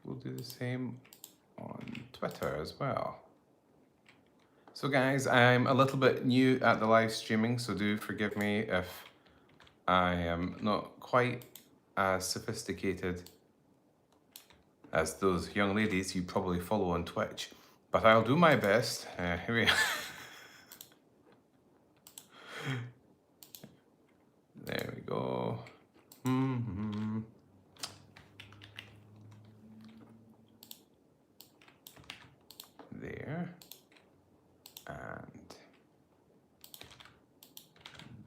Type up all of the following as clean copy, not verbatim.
we'll do the same on Twitter as well. So guys, I'm a little bit new at the live streaming, so do forgive me if I am not quite as sophisticated as those young ladies you probably follow on Twitch, but I'll do my best. Here we are. There we go. There. And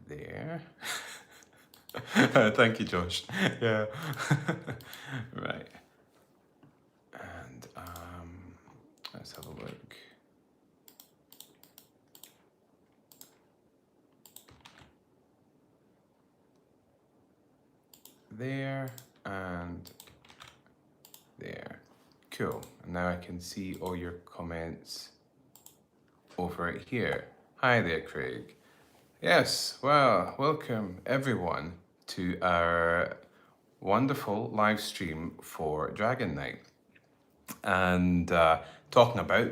there. Thank you, Josh. Yeah. Right. And let's have a look. There and there. Cool. And now I can see all your comments over here. Hi there, Craig. Yes, well, welcome everyone to our wonderful live stream for Dragon Night. And talking about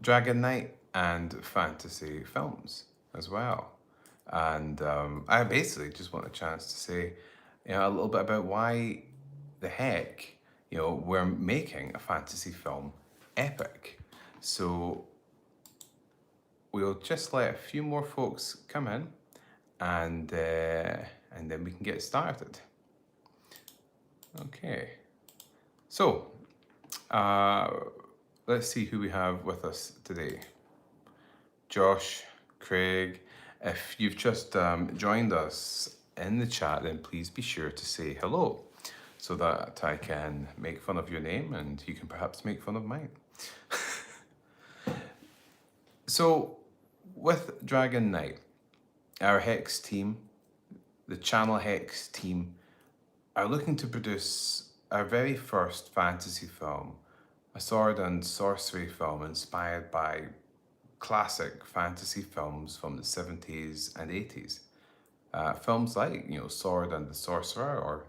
Dragon Night and fantasy films as well. And I basically just want a chance to say, a little bit about why the heck, we're making a fantasy film epic. So we'll just let a few more folks come in, and then we can get started. Okay. So let's see who we have with us today. Josh, Craig, if you've just joined us in the chat, then please be sure to say hello so that I can make fun of your name and you can perhaps make fun of mine. So with Dragon Night, our Hex team, the Channel Hex team, are looking to produce our very first fantasy film, a sword and sorcery film inspired by classic fantasy films from the 70s and 80s. Films like, Sword and the Sorcerer or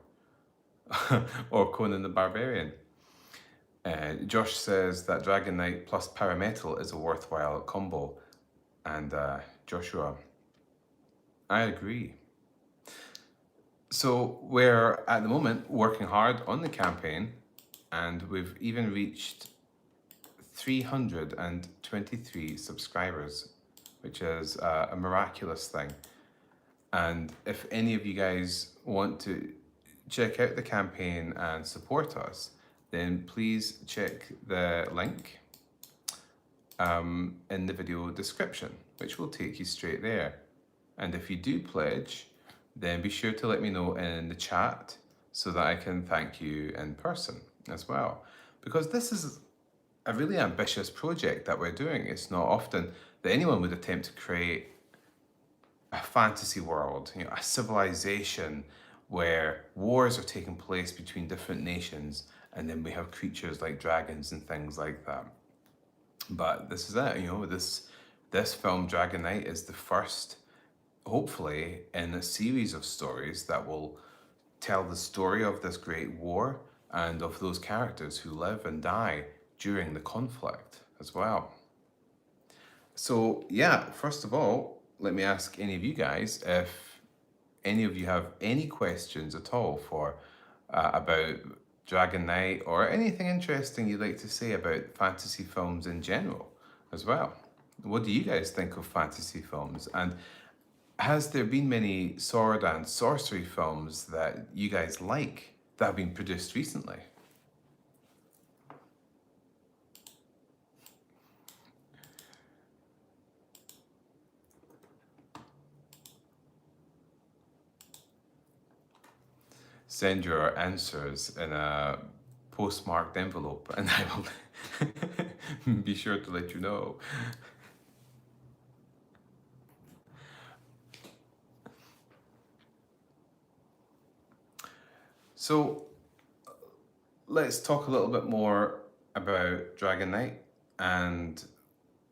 or Conan the Barbarian. Josh says that Dragon Knight plus Parametal is a worthwhile combo. And Joshua, I agree. So we're at the moment working hard on the campaign, and we've even reached 323 subscribers, which is a miraculous thing. And if any of you guys want to check out the campaign and support us, then please check the link in the video description, which will take you straight there. And if you do pledge, then be sure to let me know in the chat so that I can thank you in person as well. Because this is a really ambitious project that we're doing. It's not often that anyone would attempt to create a fantasy world, a civilization where wars are taking place between different nations, and then we have creatures like dragons and things like that. But this is it, this film, Dragon Knight, is the first, hopefully, in a series of stories that will tell the story of this great war and of those characters who live and die during the conflict as well. So yeah, first of all, let me ask any of you guys if any of you have any questions at all for about Dragon Knight or anything interesting you'd like to say about fantasy films in general as well. What do you guys think of fantasy films? And has there been many sword and sorcery films that you guys like that have been produced recently? Send your answers in a postmarked envelope and I will be sure to let you know. So let's talk a little bit more about Dragon Knight, and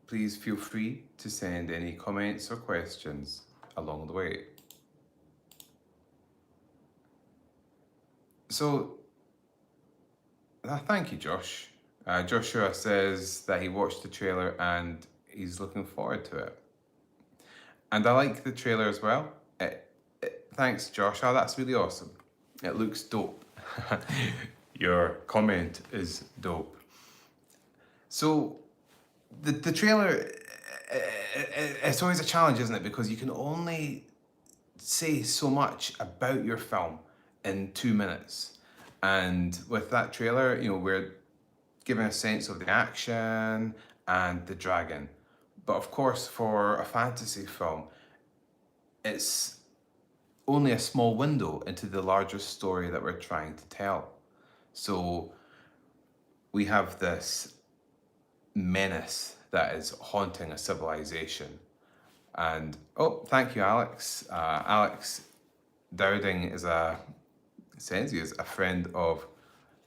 please feel free to send any comments or questions along the way. So Thank you, Josh. Joshua says that he watched the trailer and he's looking forward to it. And I like the trailer as well. Thanks, Josh. Oh, that's really awesome. It looks dope. Your comment is dope. So, the trailer, it's always a challenge, isn't it? Because you can only say so much about your film in 2 minutes. And with that trailer, we're giving a sense of the action and the dragon. But of course, for a fantasy film, it's only a small window into the larger story that we're trying to tell. So we have this menace that is haunting a civilization. And oh, thank you, Alex. Alex Dowding says he is a friend of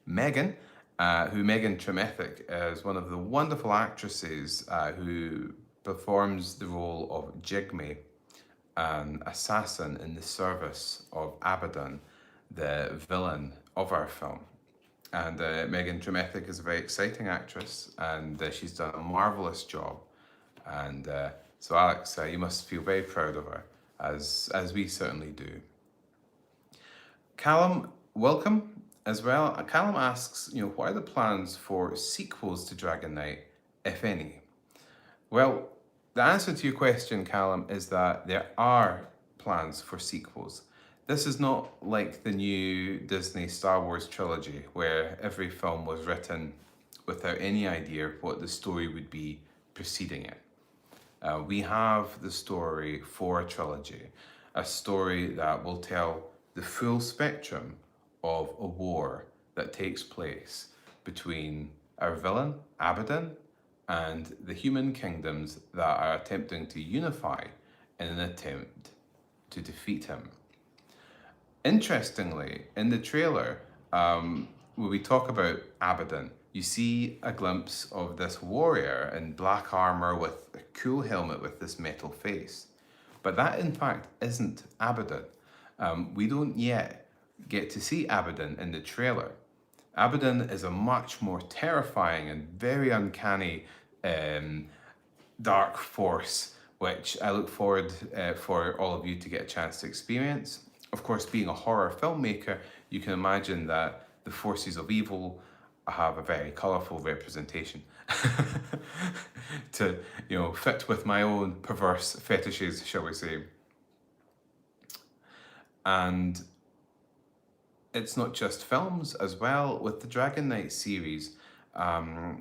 Megan, who Megan Tremethick is one of the wonderful actresses who performs the role of Jigme, an assassin in the service of Abaddon, the villain of our film. And Megan Tremethick is a very exciting actress, and she's done a marvelous job. And so, Alex, you must feel very proud of her, as we certainly do. Callum, welcome as well. Callum asks, what are the plans for sequels to Dragon Knight, if any? Well, the answer to your question, Callum, is that there are plans for sequels. This is not like the new Disney Star Wars trilogy, where every film was written without any idea what the story would be preceding it. We have the story for a trilogy, a story that will tell the full spectrum of a war that takes place between our villain, Abaddon, and the human kingdoms that are attempting to unify in an attempt to defeat him. Interestingly, in the trailer, when we talk about Abaddon, you see a glimpse of this warrior in black armor with a cool helmet with this metal face. But that, in fact, isn't Abaddon. We don't yet get to see Abaddon in the trailer. Abaddon is a much more terrifying and very uncanny dark force, which I look forward for all of you to get a chance to experience. Of course, being a horror filmmaker, you can imagine that the forces of evil have a very colourful representation to, fit with my own perverse fetishes, shall we say. And it's not just films as well. With the Dragon Knight series, I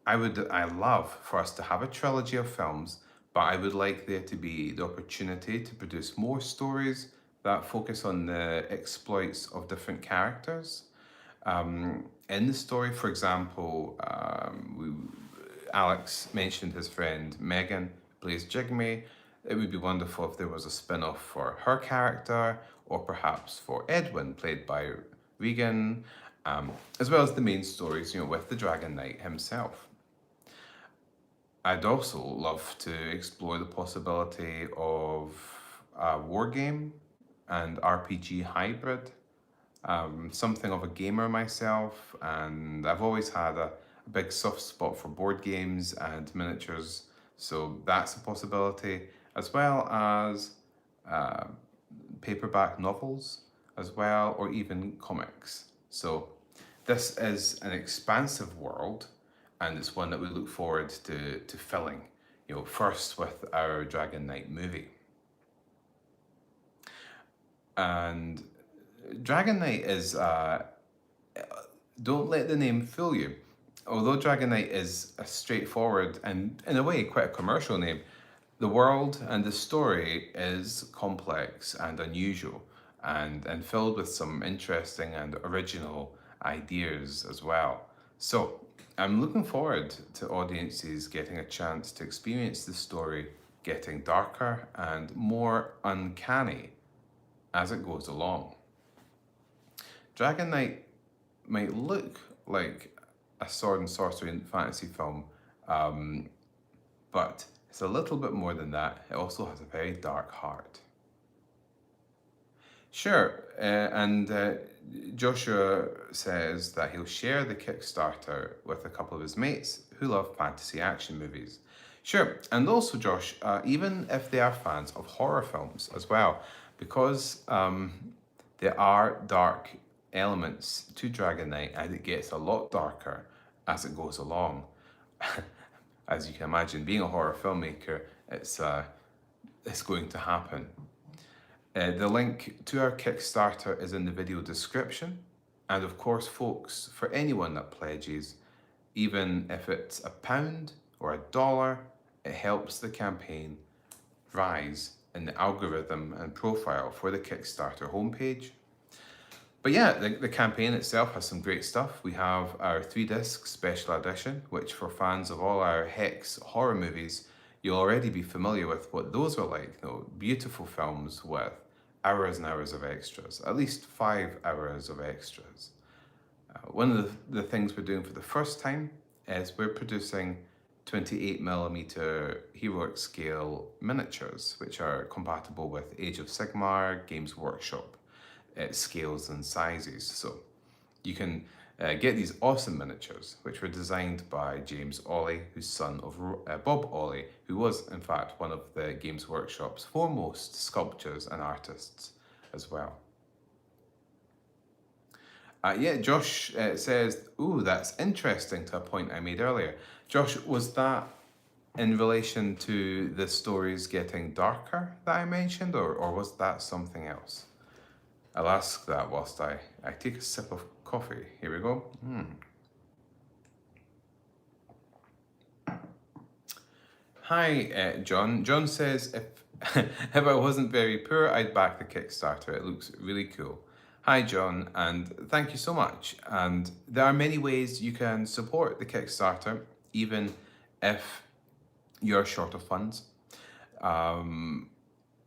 love for us to have a trilogy of films, but I would like there to be the opportunity to produce more stories that focus on the exploits of different characters. In the story, for example, Alex mentioned his friend Megan plays Jigme. It would be wonderful if there was a spin-off for her character, or perhaps for Edwin, played by Regan, as well as the main stories, with the Dragon Knight himself. I'd also love to explore the possibility of a war game and RPG hybrid. Something of a gamer myself, and I've always had a big soft spot for board games and miniatures, so that's a possibility, as well as paperback novels as well, or even comics. So this is an expansive world, and it's one that we look forward to filling, first with our Dragon Knight movie. And Dragon Knight is, don't let the name fool you. Although Dragon Knight is a straightforward and, in a way, quite a commercial name, the world and the story is complex and unusual, and filled with some interesting and original ideas as well. So I'm looking forward to audiences getting a chance to experience the story getting darker and more uncanny as it goes along. Dragon Knight might look like a sword and sorcery fantasy film, but it's a little bit more than that. It also has a very dark heart. Sure. And Joshua says that he'll share the Kickstarter with a couple of his mates who love fantasy action movies. Sure. And also, Josh, even if they are fans of horror films as well, because there are dark elements to Dragon Knight and it gets a lot darker as it goes along. As you can imagine, being a horror filmmaker, it's going to happen. The link to our Kickstarter is in the video description. And of course, folks, for anyone that pledges, even if it's £1 or $1, it helps the campaign rise in the algorithm and profile for the Kickstarter homepage. But yeah, the campaign itself has some great stuff. We have our 3-disc special edition, which for fans of all our Hex horror movies, you'll already be familiar with what those are like. Beautiful films with hours and hours of extras, at least 5 hours of extras. One of the things we're doing for the first time is we're producing 28mm heroic scale miniatures, which are compatible with Age of Sigmar, Games Workshop scales and sizes. So you can get these awesome miniatures, which were designed by James Ollie, who's son of Bob Ollie, who was in fact one of the Games Workshop's foremost sculptors and artists as well. Yeah, Josh says, ooh, that's interesting, to a point I made earlier. Josh, was that in relation to the stories getting darker that I mentioned, or was that something else? I'll ask that whilst I take a sip of coffee. Here we go. Hi, John. John says, if I wasn't very poor, I'd back the Kickstarter. It looks really cool. Hi, John, and thank you so much. And there are many ways you can support the Kickstarter, even if you're short of funds. And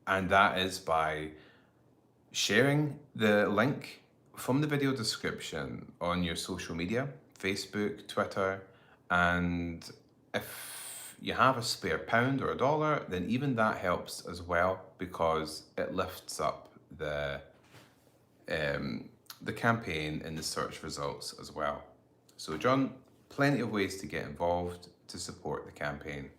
that is by sharing the link from the video description on your social media, Facebook, Twitter, and if you have a spare £1 or $1, then even that helps as well, because it lifts up the campaign in the search results as well. So John, plenty of ways to get involved to support the campaign.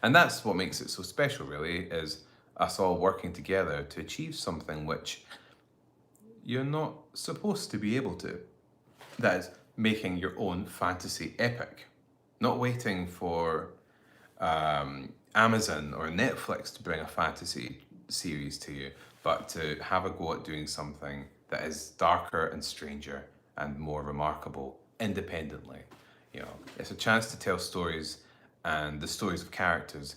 And that's what makes it so special, really, is us all working together to achieve something which you're not supposed to be able to. That is making your own fantasy epic. Not waiting for Amazon or Netflix to bring a fantasy series to you, but to have a go at doing something that is darker and stranger and more remarkable independently. It's a chance to tell stories, and the stories of characters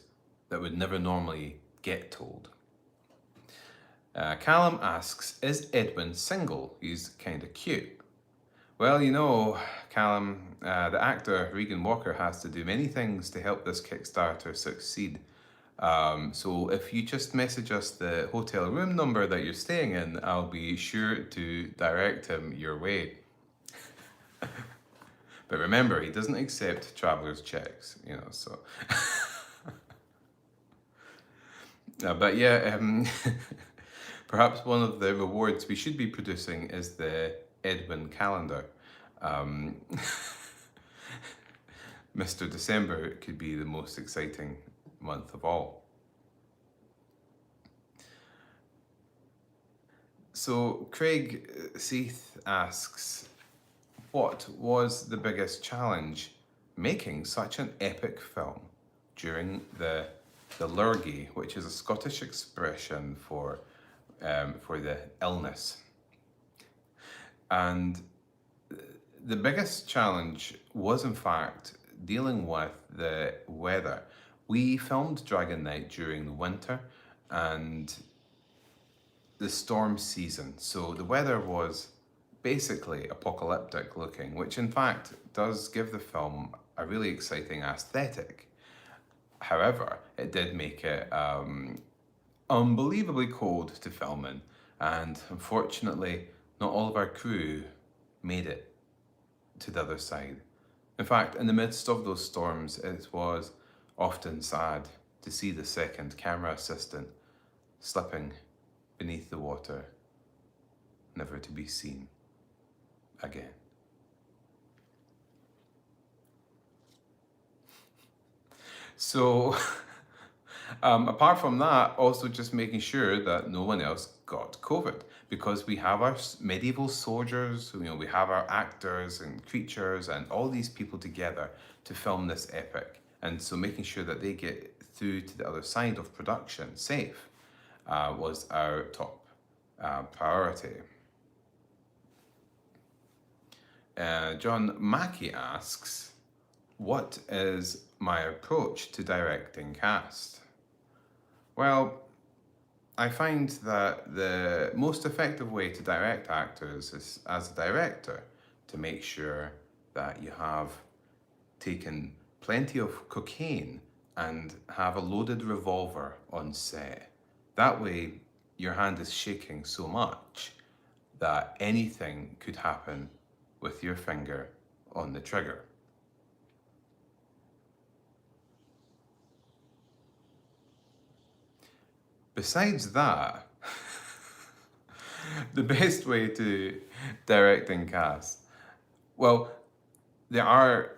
that would never normally get told. Callum asks, is Edwin single? He's kind of cute. Well, Callum, the actor Regan Walker has to do many things to help this Kickstarter succeed. So if you just message us the hotel room number that you're staying in, I'll be sure to direct him your way. But remember, he doesn't accept travelers' checks, so. But yeah, perhaps one of the rewards we should be producing is the Edwin calendar. Mr. December could be the most exciting month of all. So Craig Seath asks, what was the biggest challenge making such an epic film during the Lurgy, which is a Scottish expression for the illness? And the biggest challenge was, in fact, dealing with the weather. We filmed Dragon Knight during the winter and the storm season, so the weather was basically apocalyptic looking, which in fact does give the film a really exciting aesthetic. However, it did make it unbelievably cold to film in, and unfortunately not all of our crew made it to the other side. In fact, in the midst of those storms, it was often sad to see the second camera assistant slipping beneath the water, never to be seen again. So, apart from that, also just making sure that no one else got COVID, because we have our medieval soldiers, we have our actors and creatures and all these people together to film this epic. And so making sure that they get through to the other side of production safe was our top priority. John Mackey asks, what is my approach to directing cast? Well, I find that the most effective way to direct actors is as a director to make sure that you have taken plenty of cocaine and have a loaded revolver on set. That way, your hand is shaking so much that anything could happen with your finger on the trigger. Besides that, the best way to direct and cast, well, there are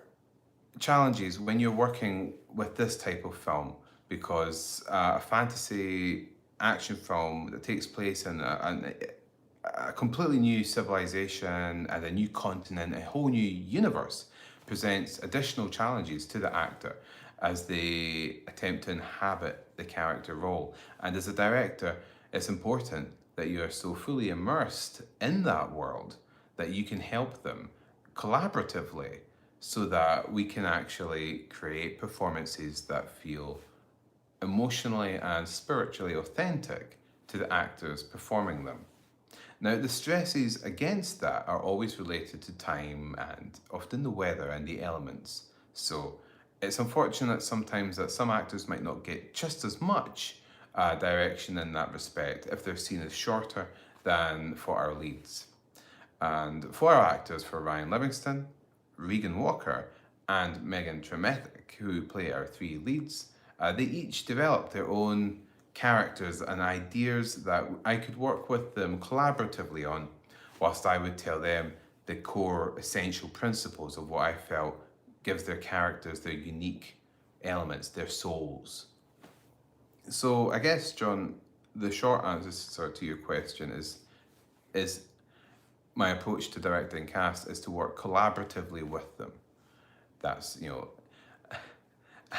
challenges when you're working with this type of film, because a fantasy action film that takes place in a completely new civilization and a new continent, a whole new universe, presents additional challenges to the actor as they attempt to inhabit the character role. And as a director, it's important that you are so fully immersed in that world that you can help them collaboratively so that we can actually create performances that feel emotionally and spiritually authentic to the actors performing them. Now, the stresses against that are always related to time and often the weather and the elements. So it's unfortunate sometimes that some actors might not get just as much direction in that respect if they're seen as shorter than for our leads. And for our actors, for Ryan Livingston, Regan Walker, and Megan Tremethick, who play our three leads, they each developed their own characters and ideas that I could work with them collaboratively on, whilst I would tell them the core essential principles of what I felt gives their characters their unique elements, their souls. So I guess, John, the short answer to your question is my approach to directing cast is to work collaboratively with them. That's,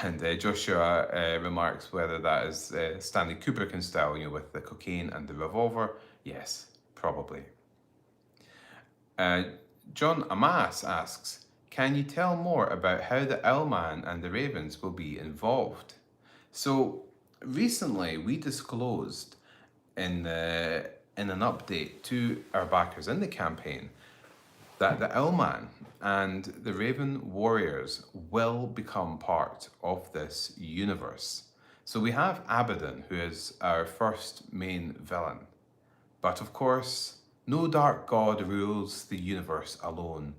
and Joshua remarks whether that is Stanley Kubrick style, with the cocaine and the revolver. Yes, probably. John Amas asks, can you tell more about how the Owlman and the Ravens will be involved? So recently we disclosed in an update to our backers in the campaign that the Owlman and the Raven Warriors will become part of this universe. So we have Abaddon, who is our first main villain. But of course, no dark god rules the universe alone.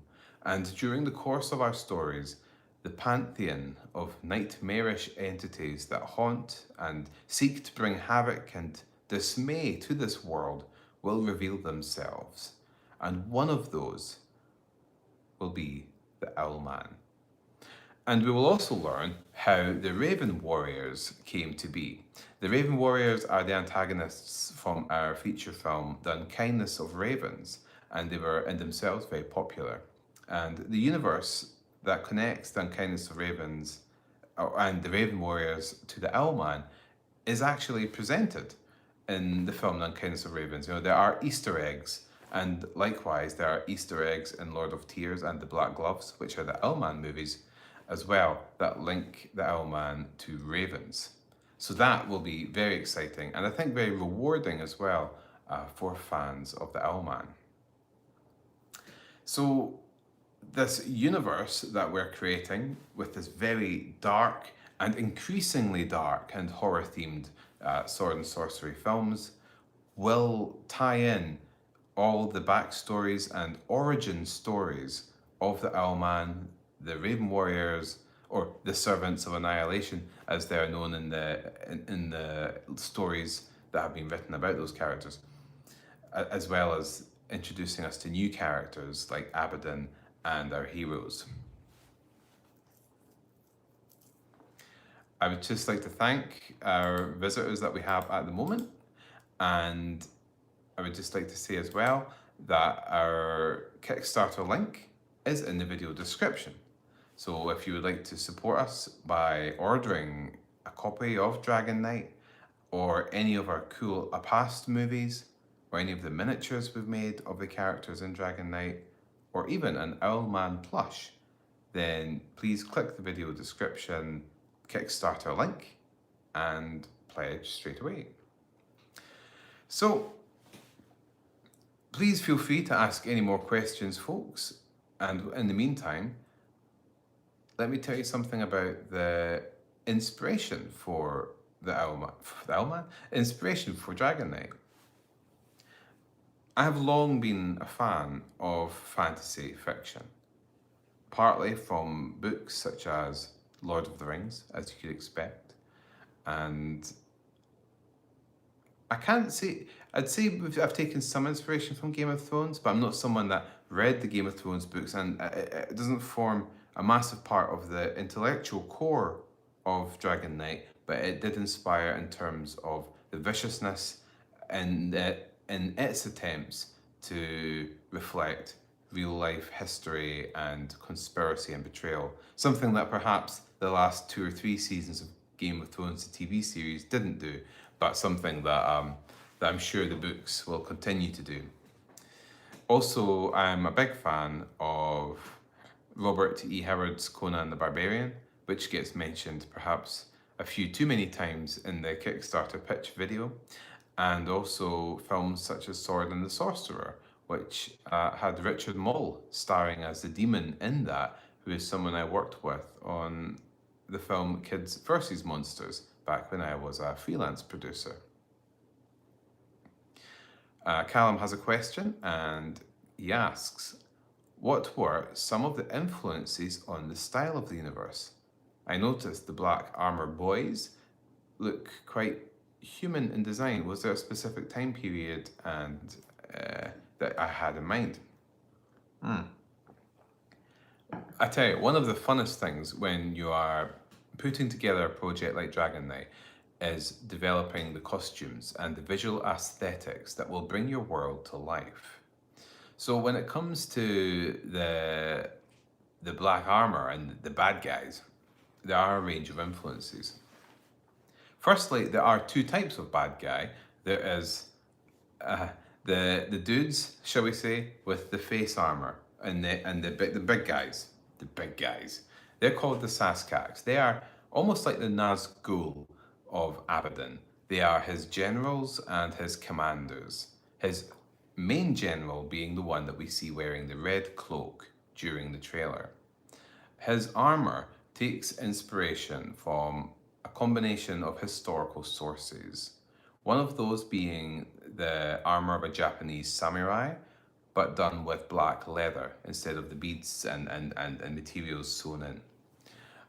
And during the course of our stories, the pantheon of nightmarish entities that haunt and seek to bring havoc and dismay to this world will reveal themselves. And one of those will be the Owlman. And we will also learn how the Raven Warriors came to be. The Raven Warriors are the antagonists from our feature film, The Unkindness of Ravens, and they were in themselves very popular. And the universe that connects The Unkindness of Ravens and the Raven Warriors to the Owlman is actually presented in the film The Unkindness of Ravens. There are Easter eggs, and likewise there are Easter eggs in Lord of Tears and The Black Gloves, which are the Owlman movies as well, that link the Owlman to ravens. So that will be very exciting, and I think very rewarding as well for fans of the Owlman. So this universe that we're creating with this very dark and increasingly dark and horror themed sword and sorcery films will tie in all the backstories and origin stories of the Owlman, the Raven Warriors, or the Servants of Annihilation, as they are known in the stories that have been written about those characters, as well as introducing us to new characters like Abaddon and our heroes. I would just like to thank our visitors that we have at the moment, and I would just like to say as well that our Kickstarter link is in the video description. So if you would like to support us by ordering a copy of Dragon Knight, or any of our cool A Past movies, or any of the miniatures we've made of the characters in Dragon Knight, or even an Owlman plush, then please click the video description Kickstarter link and pledge straight away. So please feel free to ask any more questions, folks. And in the meantime, let me tell you something about the inspiration for the Owlman, inspiration for Dragon Knight. I have long been a fan of fantasy fiction, partly from books such as Lord of the Rings, as you could expect, and I'd say I've taken some inspiration from Game of Thrones, but I'm not someone that read the Game of Thrones books, and it doesn't form a massive part of the intellectual core of Dragon Knight, but it did inspire in terms of the viciousness and in its attempts to reflect real life history and conspiracy and betrayal. Something that perhaps the last 2 or 3 seasons of Game of Thrones, the TV series, didn't do, but something that I'm sure the books will continue to do. Also, I'm a big fan of Robert E. Howard's Conan the Barbarian, which gets mentioned perhaps a few too many times in the Kickstarter pitch video, and also films such as Sword and the Sorcerer, which had Richard Moll starring as the demon in that, who is someone I worked with on the film Kids vs. Monsters back when I was a freelance producer. Callum has a question, and he asks, what were some of the influences on the style of the universe? I noticed the black armor boys look quite human in design. Was there a specific time period and that I had in mind? I tell you, one of the funnest things when you are putting together a project like Dragon Knight is developing the costumes and the visual aesthetics that will bring your world to life. So when it comes to the black armor and the bad guys, there are a range of influences. Firstly, there are 2 types of bad guy. There is the dudes, shall we say, with the face armor, and the big guys. The big guys. They're called the Saskaks. They are almost like the Nazgul of Abaddon. They are his generals and his commanders. His main general being the one that we see wearing the red cloak during the trailer. His armor takes inspiration from a combination of historical sources. One of those being the armor of a Japanese samurai, but done with black leather instead of the beads and materials sewn in.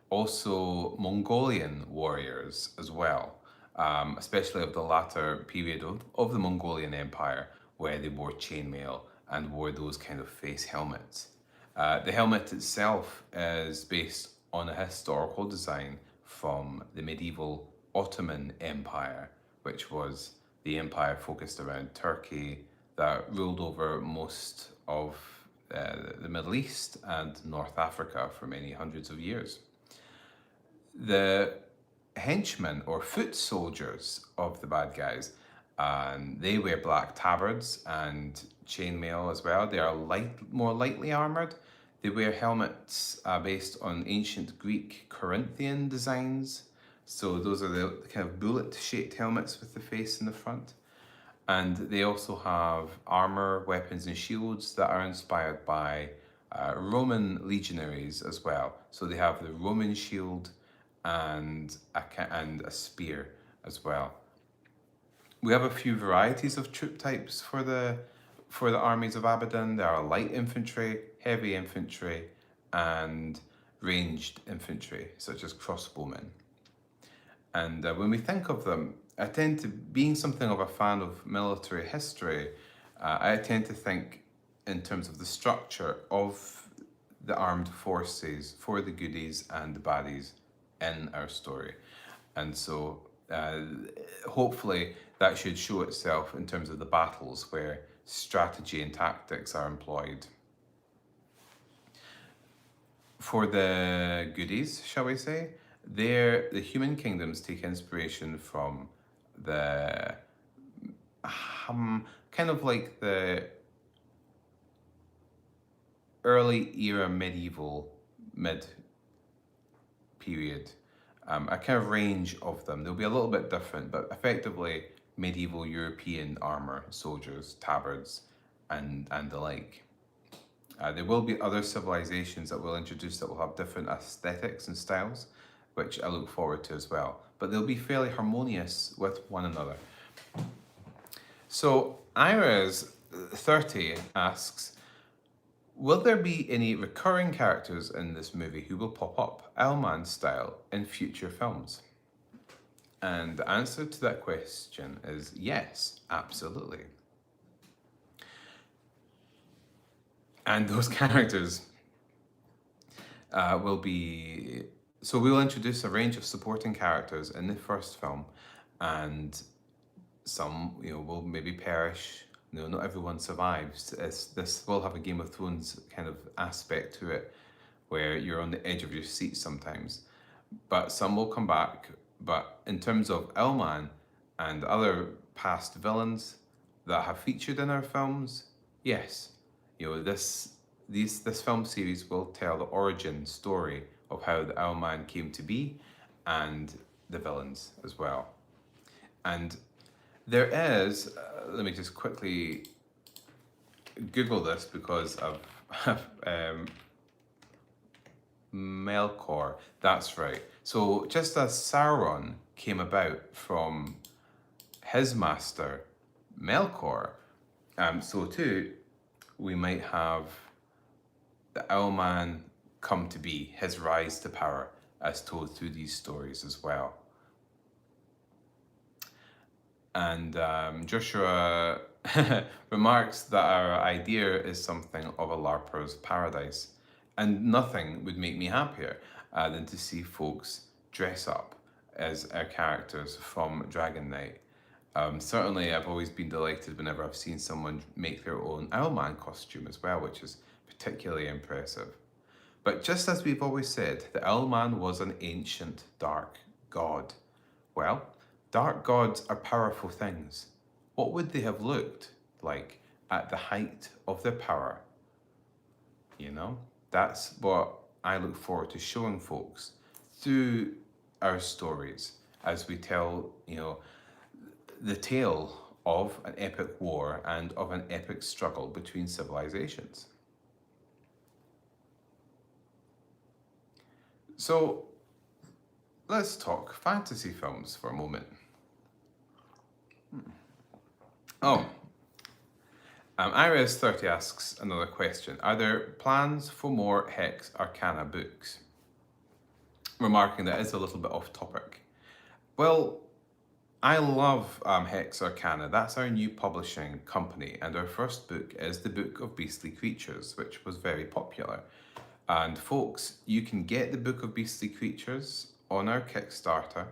Also Mongolian warriors as well, especially of the latter period of the Mongolian Empire, where they wore chainmail and wore those kind of face helmets. The helmet itself is based on a historical design from the medieval Ottoman Empire, which was the empire focused around Turkey that ruled over most of the Middle East and North Africa for many hundreds of years. The henchmen or foot soldiers of the bad guys, they wear black tabards and chainmail as well. They are more lightly armored. They wear helmets based on ancient Greek Corinthian designs. So those are the kind of bullet-shaped helmets with the face in the front. And they also have armor, weapons, and shields that are inspired by Roman legionaries as well. So they have the Roman shield and a spear as well. We have a few varieties of troop types for the armies of Abaddon. There are light infantry, heavy infantry, and ranged infantry, such as crossbowmen. And when we think of them I tend to, being something of a fan of military history, I tend to think in terms of the structure of the armed forces for the goodies and the baddies in our story. And so hopefully that should show itself in terms of the battles where strategy and tactics are employed. For the goodies, shall we say, the human kingdoms take inspiration from the kind of like the early era medieval mid period, a kind of range of them. They'll be a little bit different, but effectively medieval European armor, soldiers, tabards, and the like. There will be other civilizations that we'll introduce that will have different aesthetics and styles, which I look forward to as well. But they'll be fairly harmonious with one another. So Iris30 asks, will there be any recurring characters in this movie who will pop up, Owlman style, in future films? And the answer to that question is yes, absolutely. And those characters will be... So we'll introduce a range of supporting characters in the first film, and some, will maybe perish. Not everyone survives. This will have a Game of Thrones kind of aspect to it, where you're on the edge of your seat sometimes. But some will come back. But in terms of Owlman and other past villains that have featured in our films, yes, this film series will tell the origin story of how the Owlman came to be, and the villains as well. And there is, let me just quickly Google this because of Melkor. That's right. So just as Sauron came about from his master Melkor, so too we might have the Owlman come to be, his rise to power, as told through these stories as well. And Joshua remarks that our idea is something of a LARPer's paradise, and nothing would make me happier than to see folks dress up as our characters from Dragon Knight. Certainly, I've always been delighted whenever I've seen someone make their own Owlman costume as well, which is particularly impressive. But just as we've always said, the Owlman was an ancient dark god. Well, dark gods are powerful things. What would they have looked like at the height of their power? That's what I look forward to showing folks through our stories as we tell, the tale of an epic war and of an epic struggle between civilizations. So let's talk fantasy films for a moment. Iris30 asks another question. Are there plans for more Hex Arcana books? Remarking that is a little bit off topic. Well, I love Hex Arcana. That's our new publishing company, and our first book is the Book of Beastly Creatures, which was very popular. And folks, you can get the Book of Beastly Creatures on our Kickstarter,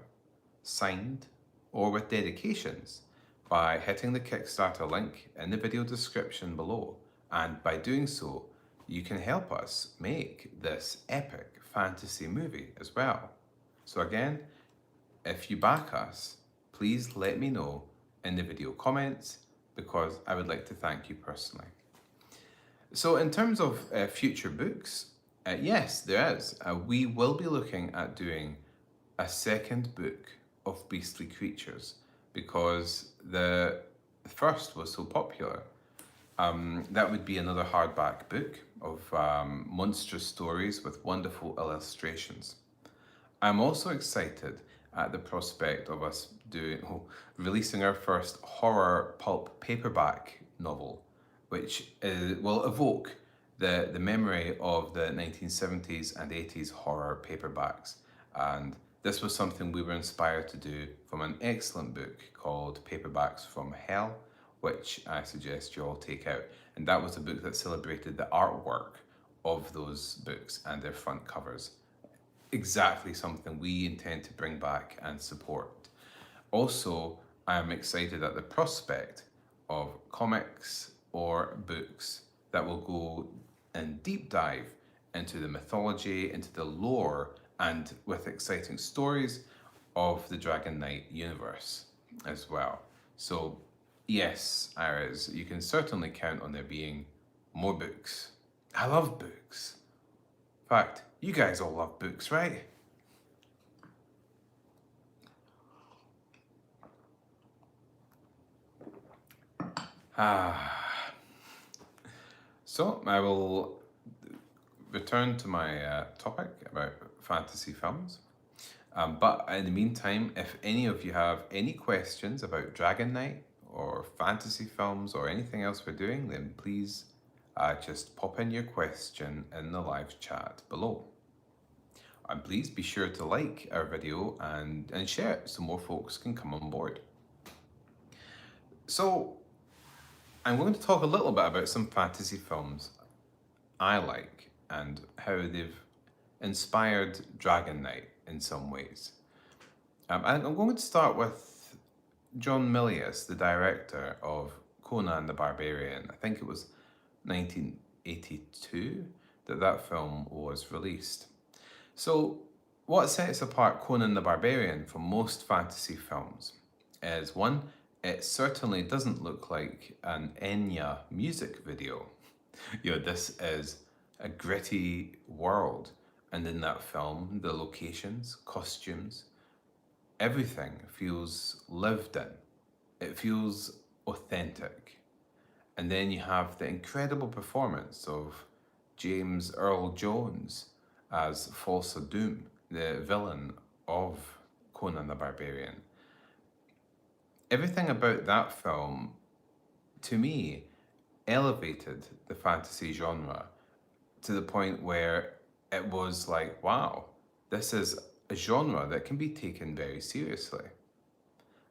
signed or with dedications, by hitting the Kickstarter link in the video description below. And by doing so, you can help us make this epic fantasy movie as well. So again, if you back us, please let me know in the video comments, because I would like to thank you personally. So in terms of future books, yes, there is. We will be looking at doing a second book of Beastly Creatures, because the first was so popular. That would be another hardback book of monstrous stories with wonderful illustrations. I'm also excited at the prospect of us releasing our first horror pulp paperback novel, which will evoke the memory of the 1970s and 80s horror paperbacks. And This was something we were inspired to do from an excellent book called Paperbacks from Hell, which I suggest you all take out. And that was a book that celebrated the artwork of those books and their front covers. Exactly something we intend to bring back and support. Also, I am excited at the prospect of comics or books that will go and deep dive into the mythology, into the lore, and with exciting stories of the Dragon Knight universe as well. So, yes, Iris, you can certainly count on there being more books. I love books. In fact, you guys all love books, right? So I will return to my topic about fantasy films. But in the meantime, if any of you have any questions about Dragon Knight or fantasy films or anything else we're doing, then please just pop in your question in the live chat below. And please be sure to like our video and share it so more folks can come on board. So I'm going to talk a little bit about some fantasy films I like and how they've inspired Dragon Knight in some ways. And I'm going to start with John Milius, the director of Conan the Barbarian. I think it was 1982 that film was released. So what sets apart Conan the Barbarian from most fantasy films is one, it certainly doesn't look like an Enya music video. This is a gritty world, and in that film, the locations, costumes, everything feels lived in. It feels authentic. And then you have the incredible performance of James Earl Jones as Falsa Doom, the villain of Conan the Barbarian. Everything about that film, to me, elevated the fantasy genre to the point where it was like, wow, this is a genre that can be taken very seriously.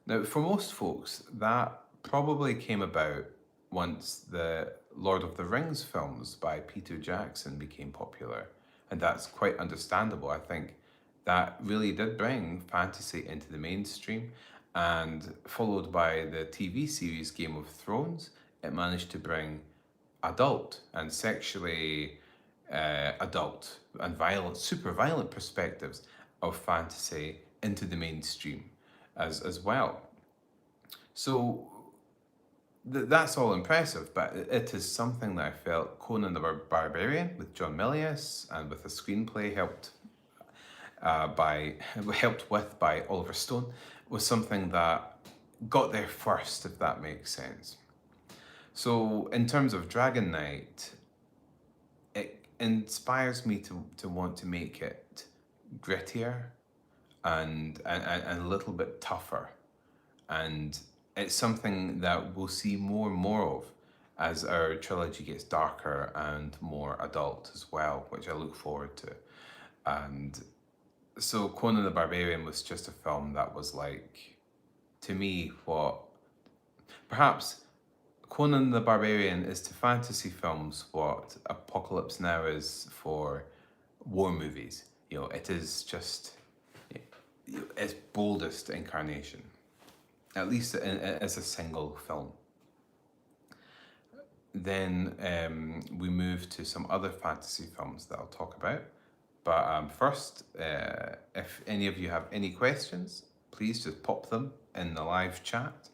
Now, for most folks, that probably came about once the Lord of the Rings films by Peter Jackson became popular. And that's quite understandable. I think that really did bring fantasy into the mainstream. And followed by the TV series Game of Thrones, it managed to bring adult and sexually adult and violent, super violent perspectives of fantasy into the mainstream as well. So that's all impressive, but it is something that I felt Conan the Barbarian with John Milius and with the screenplay helped with by Oliver Stone was something that got there first, if that makes sense. So in terms of Dragon Knight, it inspires me to want to make it grittier and a little bit tougher. And it's something that we'll see more and more of as our trilogy gets darker and more adult as well, which I look forward to. And so Conan the Barbarian was just a film that was like, to me, what perhaps Conan the Barbarian is to fantasy films what Apocalypse Now is for war movies. It is just its boldest incarnation, at least as a single film. Then we move to some other fantasy films that I'll talk about. But first, if any of you have any questions, please just pop them in the live chat.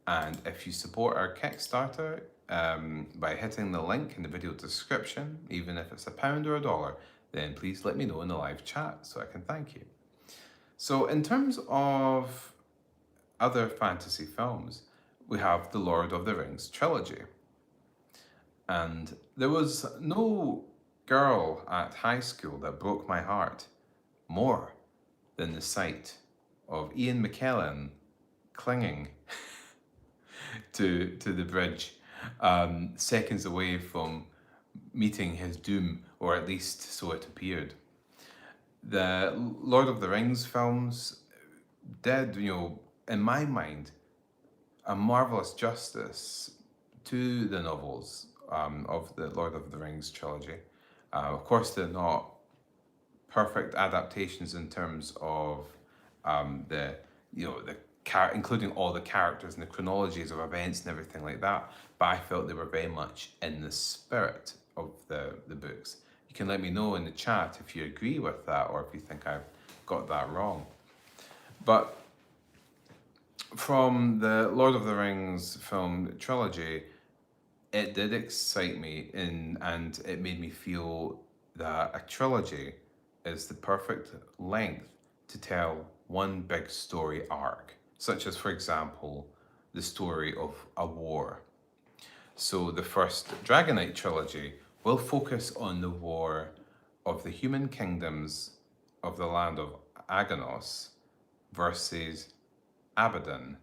And if you support our Kickstarter by hitting the link in the video description, even if it's £1 or $1, then please let me know in the live chat so I can thank you. So in terms of other fantasy films, we have the Lord of the Rings trilogy. And there was no girl at high school that broke my heart more than the sight of Ian McKellen clinging to the bridge, seconds away from meeting his doom, or at least so it appeared. The Lord of the Rings films did, in my mind, a marvelous justice to the novels of the Lord of the Rings trilogy. Of course, they're not perfect adaptations in terms of the including all the characters and the chronologies of events and everything like that. But I felt they were very much in the spirit of the books. You can let me know in the chat if you agree with that or if you think I've got that wrong. But from the Lord of the Rings film trilogy, it did excite me and it made me feel that a trilogy is the perfect length to tell one big story arc, such as, for example, the story of a war. So the first Dragon Knight trilogy will focus on the war of the human kingdoms of the land of Aganos versus Abaddon,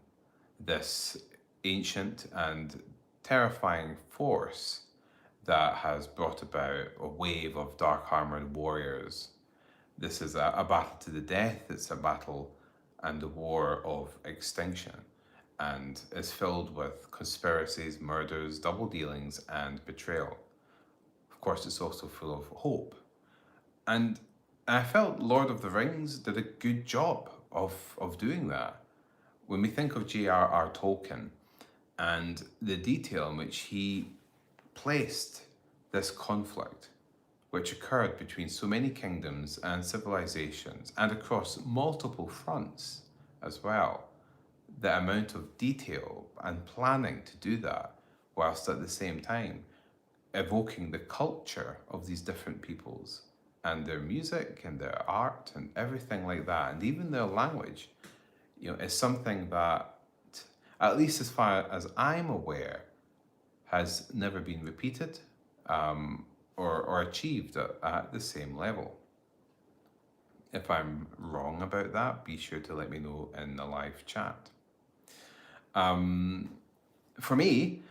this ancient and terrifying force that has brought about a wave of dark armored warriors. This is a battle to the death, it's a battle and a war of extinction, and is filled with conspiracies, murders, double dealings, and betrayal. Of course, it's also full of hope. And I felt Lord of the Rings did a good job of doing that. When we think of J.R.R. Tolkien and the detail in which he placed this conflict, which occurred between so many kingdoms and civilizations and across multiple fronts as well, the amount of detail and planning to do that, whilst at the same time evoking the culture of these different peoples and their music and their art and everything like that, and even their language, is something that, at least as far as I'm aware, has never been repeated or achieved at the same level. If I'm wrong about that, be sure to let me know in the live chat. For me,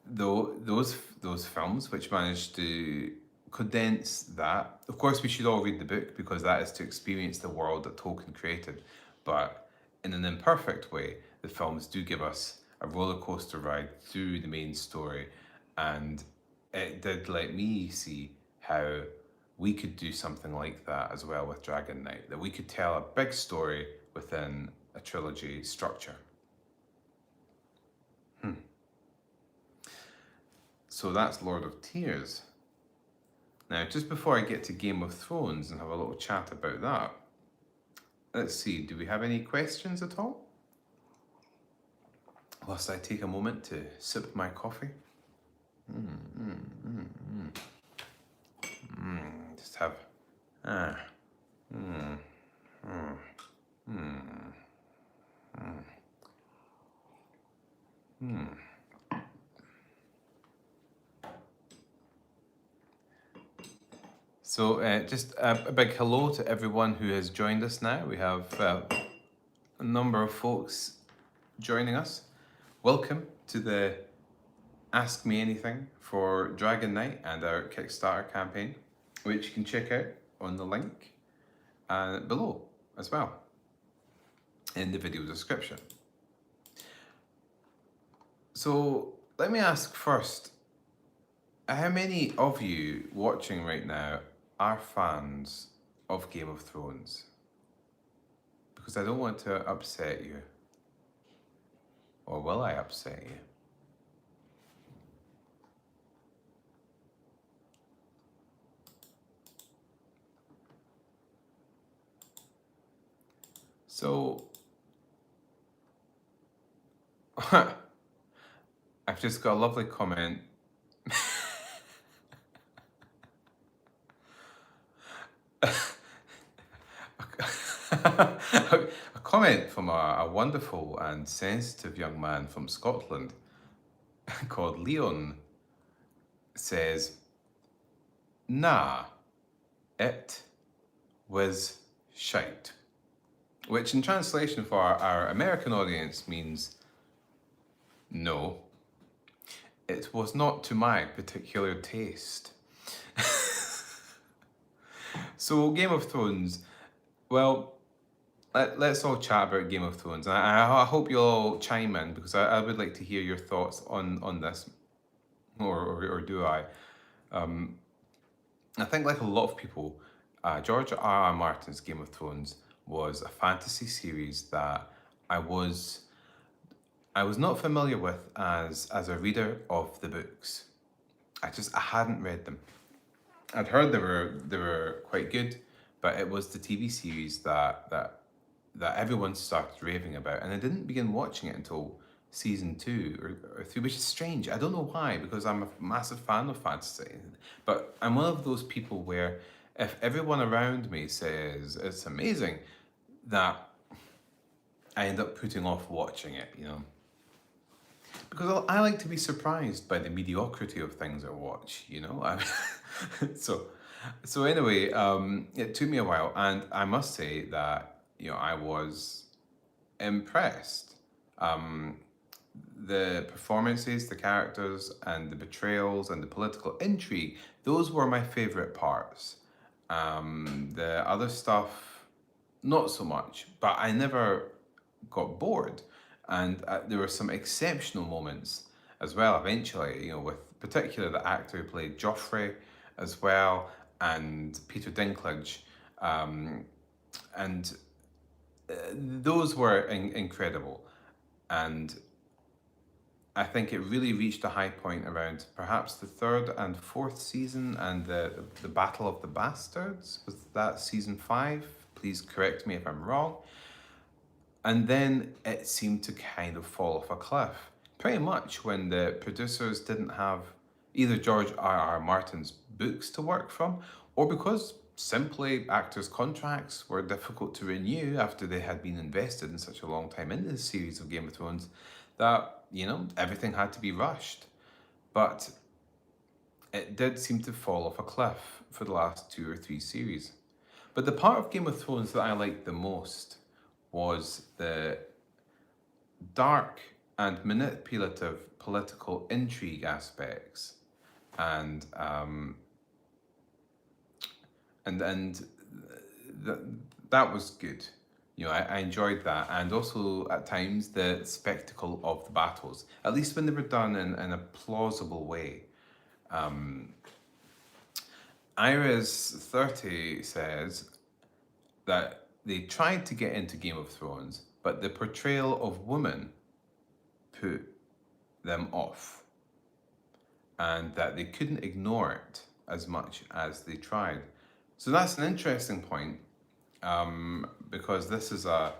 though, those films which managed to condense that, of course we should all read the book because that is to experience the world that Tolkien created, but in an imperfect way, the films do give us a roller coaster ride through the main story, and it did let me see how we could do something like that as well with Dragon Knight, that we could tell a big story within a trilogy structure. So that's Lord of Tears. Now, just before I get to Game of Thrones and have a little chat about that, let's see, do we have any questions at all? Whilst I take a moment to sip my coffee. Just have, So just a big hello to everyone who has joined us now. We have a number of folks joining us. Welcome to the Ask Me Anything for Dragon Knight and our Kickstarter campaign, which you can check out on the link below as well in the video description. So let me ask first, how many of you watching right now are fans of Game of Thrones? Because I don't want to upset you. Or will I upset you? So, I've just got a lovely comment. A comment from a wonderful and sensitive young man from Scotland called Leon says, "Nah, it was shite." Which in translation for our American audience means, no, it was not to my particular taste. So Game of Thrones, Well, let's all chat about Game of Thrones. And I hope you'll all chime in because I would like to hear your thoughts on this, or do I? Um, I think, like a lot of people, George R. R. Martin's Game of Thrones was a fantasy series that I was I was not familiar with as a reader of the books. I hadn't read them. I'd heard they were quite good, but it was the TV series that everyone started raving about, and I didn't begin watching it until season two or three, which is strange. I don't know why, because I'm a massive fan of fantasy, but I'm one of those people where if everyone around me says it's amazing, that I end up putting off watching it, because I like to be surprised by the mediocrity of things I watch, so anyway, it took me a while, and I must say that I was impressed. Um, the performances, the characters, and the betrayals and the political intrigue, those were my favorite parts. The other stuff, not so much, but I never got bored. And there were some exceptional moments as well, eventually, with particularly the actor who played Joffrey as well, and Peter Dinklage. Um, and those were incredible. And I think it really reached a high point around perhaps the third and fourth season, and the Battle of the Bastards. Was that season 5? Please correct me if I'm wrong. And then it seemed to kind of fall off a cliff. Pretty much when the producers didn't have either George R. R. Martin's books to work from, or because simply actors' contracts were difficult to renew after they had been invested in such a long time in this series of Game of Thrones, that, everything had to be rushed. But it did seem to fall off a cliff for the last 2 or 3 series. But the part of Game of Thrones that I liked the most was the dark and manipulative political intrigue aspects, and th- that was good. I enjoyed that, and also at times the spectacle of the battles, at least when they were done in a plausible way. Iris30 says that they tried to get into Game of Thrones, but the portrayal of women put them off, and that they couldn't ignore it as much as they tried. So that's an interesting point, because this is a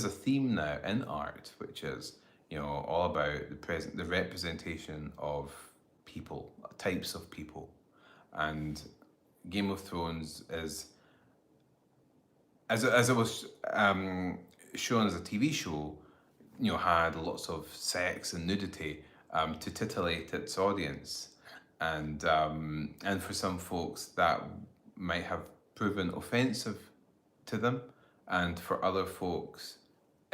theme now in art, which is all about the representation of people, types of people, and Game of Thrones is, as it was shown as a TV show, had lots of sex and nudity, to titillate its audience, and for some folks that might have proven offensive to them, and for other folks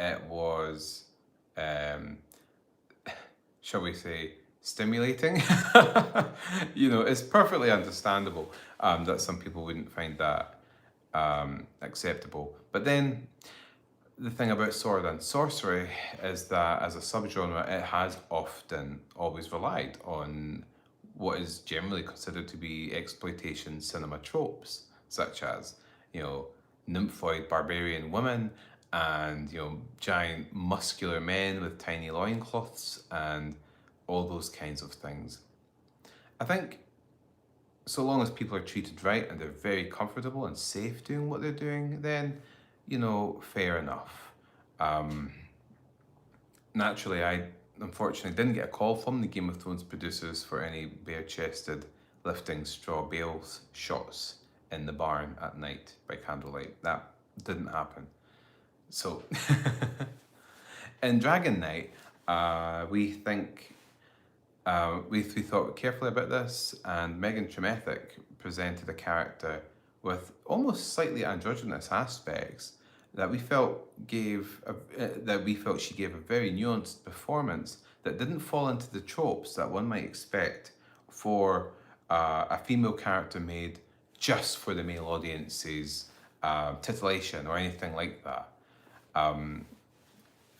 it was, um, shall we say, stimulating. It's perfectly understandable, that some people wouldn't find that acceptable. But then the thing about sword and sorcery is that as a subgenre, it has often always relied on what is generally considered to be exploitation cinema tropes, such as, nymphoid barbarian women, and, giant muscular men with tiny loincloths, and all those kinds of things. I think so long as people are treated right and they're very comfortable and safe doing what they're doing, then, fair enough. Um, Naturally, I unfortunately didn't get a call from the Game of Thrones producers for any bare chested lifting straw bales shots in the barn at night by candlelight. That didn't happen. So, in Dragon Knight, we think we thought carefully about this, and Megan Tremethick presented a character with almost slightly androgynous aspects that we felt she gave a very nuanced performance that didn't fall into the tropes that one might expect for a female character made just for the male audience's titillation or anything like that. And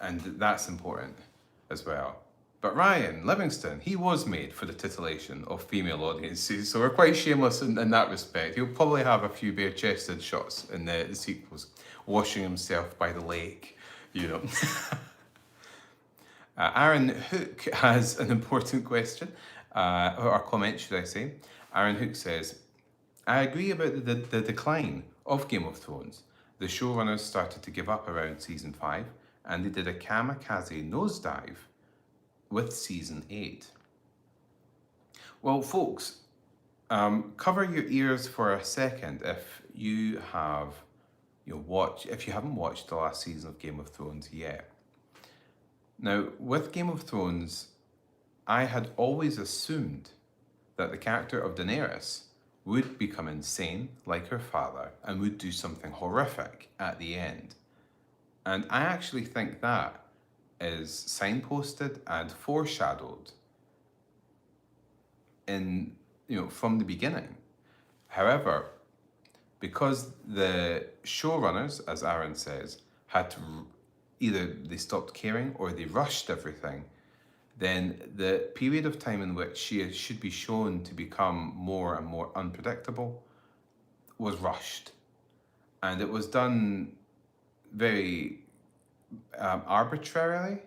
that's important as well. But Ryan Livingston, he was made for the titillation of female audiences, so we're quite shameless in that respect. He'll probably have a few bare-chested shots in the sequels, washing himself by the lake, you know. Aaron Hook has an important question, or comment, should I say. Aaron Hook says, I agree about the decline of Game of Thrones. The showrunners started to give up around season 5, and they did a kamikaze nosedive with season 8. Well, folks, cover your ears for a second if you have, if you haven't watched the last season of Game of Thrones yet. Now, with Game of Thrones, I had always assumed that the character of Daenerys would become insane like her father and would do something horrific at the end. And I actually think that is signposted and foreshadowed in, from the beginning. However, because the showrunners, as Aaron says, had to either they stopped caring or they rushed everything, then the period of time in which she should be shown to become more and more unpredictable was rushed. And it was done very arbitrarily,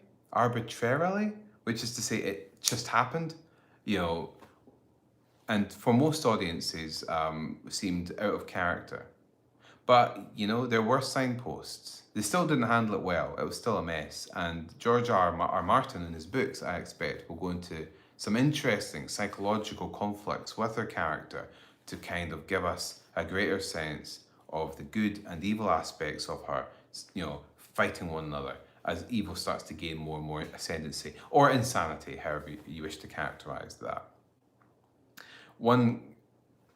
which is to say it just happened, and for most audiences seemed out of character. But, there were signposts. They still didn't handle it well. It was still a mess. And George R. Martin, in his books, I expect, will go into some interesting psychological conflicts with her character to kind of give us a greater sense of the good and evil aspects of her, fighting one another as evil starts to gain more and more ascendancy, or insanity, however you wish to characterize that. One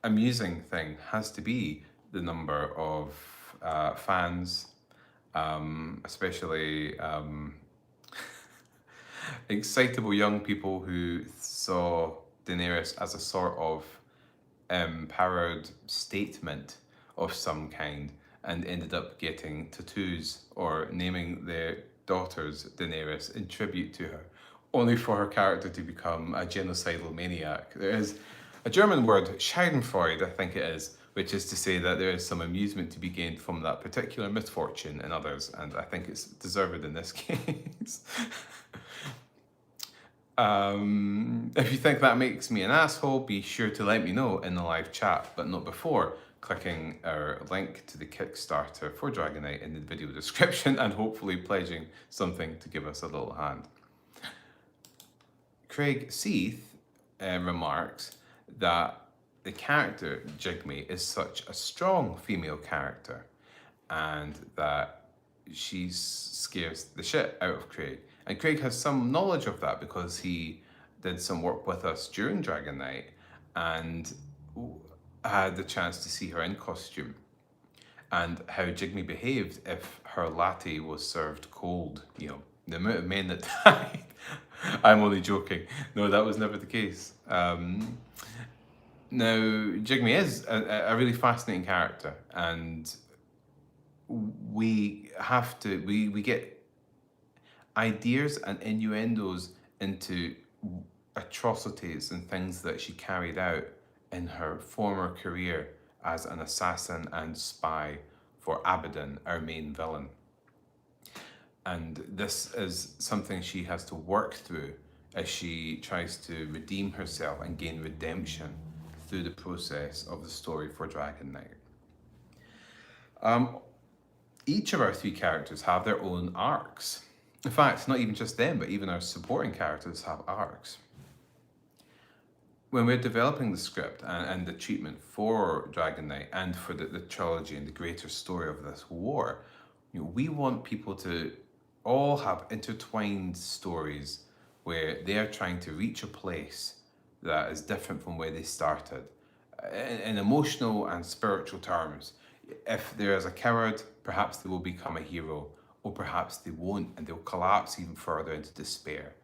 amusing thing has to be the number of fans, especially excitable young people who saw Daenerys as a sort of empowered statement of some kind and ended up getting tattoos or naming their daughters Daenerys in tribute to her, only for her character to become a genocidal maniac. There is a German word, Schadenfreude, I think it is, which is to say that there is some amusement to be gained from that particular misfortune in others, and I think it's deserved in this case. If you think that makes me an asshole, be sure to let me know in the live chat, but not before clicking our link to the Kickstarter for Dragonite in the video description and hopefully pledging something to give us a little hand. Craig Seath remarks that the character Jigme is such a strong female character and that she scares the shit out of Craig. And Craig has some knowledge of that because he did some work with us during Dragon Night and had the chance to see her in costume and how Jigme behaved if her latte was served cold. The amount of men that died. I'm only joking. No, that was never the case. Now, Jigme is a really fascinating character, and we get ideas and innuendos into atrocities and things that she carried out in her former career as an assassin and spy for Abaddon, our main villain. And this is something she has to work through as she tries to redeem herself and gain redemption through the process of the story for Dragon Night. Each of our three characters have their own arcs. In fact, not even just them, but even our supporting characters have arcs. When we're developing the script and the treatment for Dragon Night and for the trilogy and the greater story of this war, we want people to all have intertwined stories where they are trying to reach a place that is different from where they started in emotional and spiritual terms. If there is a coward, perhaps they will become a hero, or perhaps they won't and they'll collapse even further into despair.